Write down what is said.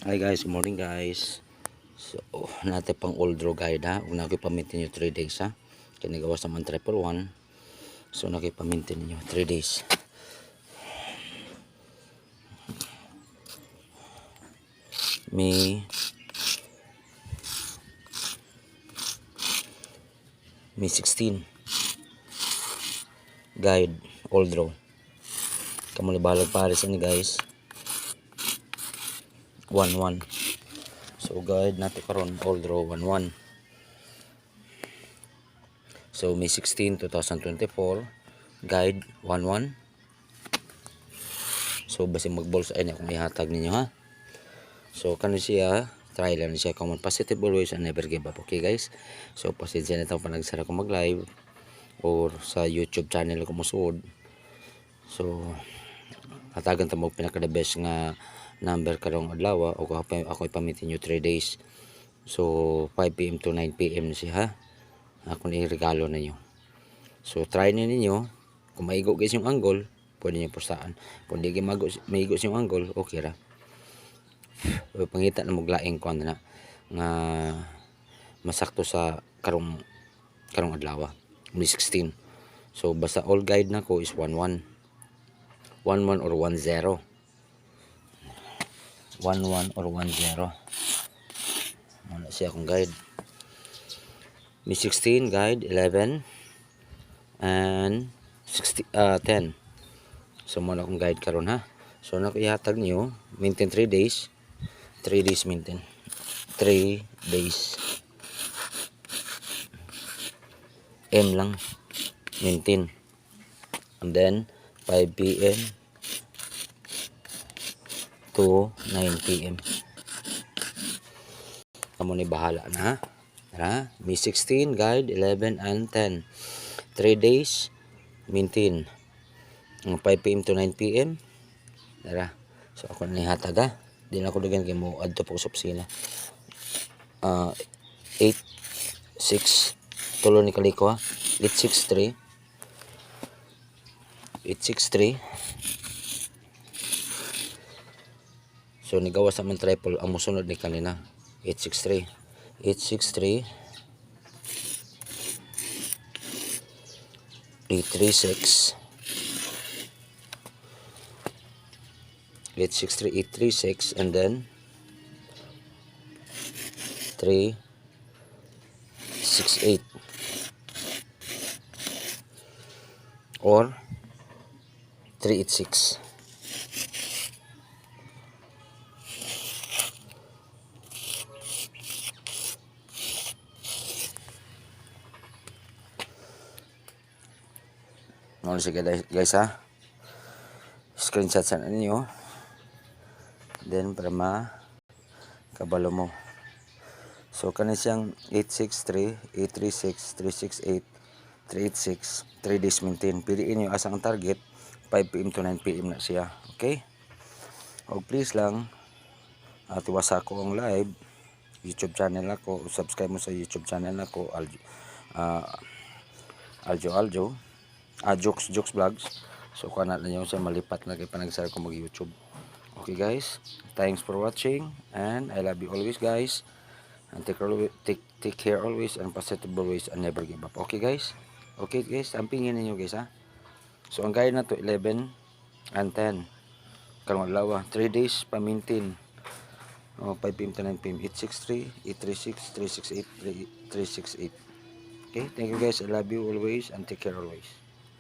Hi guys, good morning guys. So, natin pang old draw guide ha. Una ko pamintin nyo 3 days ha. Kinigawas naman 111. So, nakipamintin ninyo 3 days. May 16. Guide, old draw. Kamu libalag pares ni guys. 1-1. So, guide natin karon old draw 1-1. So, May 16, 2024. Guide 1-1. So, basi mag-balls ay na kung ihatag ninyo ha. So, kano siya, try lang siya common positive always and never give up. Okay guys? So, pasensya na itong panagsara ko mag-live or sa YouTube channel ko musuod. So, hatagan ta mo pinaka the best nga number karong adlaw o ako ipamitin nyo 3 days. So, 5 PM to 9 PM siya ha. Ako na i-regalo na nyo. So, try na ninyo. Kung maigo guys yung angle, pwede nyo postaan. Kung di maigo yung angle, okay ra. Pangita na maglaing ko na nga masakto sa karong adlaw May 16. So basta all guide na ko is 11 or 10, 11 or 10. Ano siya akong guide. May 16 guide 11 and 10. So mo na akong guide karon ha. So na ko ihatag niyo maintain 3 days. 3 days maintain. 3 days. M lang maintain. And then 5 PM to 9 PM. Kamu ni bahala na ha. Tara, May 16 guide 11 and 10. 3 days maintain. 5 PM to 9 PM. Tara. So ako na ihatag ha. Di na ako dugan kay mo adto po sa opisina. 8 6 tulo ni kaliko ha. 863 so nigawas naman triple ang musunod ni kanina 863 836 836 and then 368 or 386. Ano sige guys ha. Screenshot sa ninyo. Then para kabalo mo. So kanin siyang 863, 836, 368, 386, 3 days maintain. Piliin nyo asang target 5 PM to 9 PM na siya. Okay? O please lang tiwasa ko ang live YouTube channel ako. Subscribe mo sa YouTube channel ako Jokes Vlogs. So kana na nyo sa malipat na kay panagsara ko mag YouTube. Okay guys, thanks for watching and I love you always guys. And take care always and positive always and never give up. Okay guys? Okay guys, ampingin ninyo guys ha. So ang guide na to 11 and 10. Karong adlaw 3 days pa-maintain. 5 PM to 9 PM 863, 836, 368, 368. Okay, thank you guys. I love you always and take care always.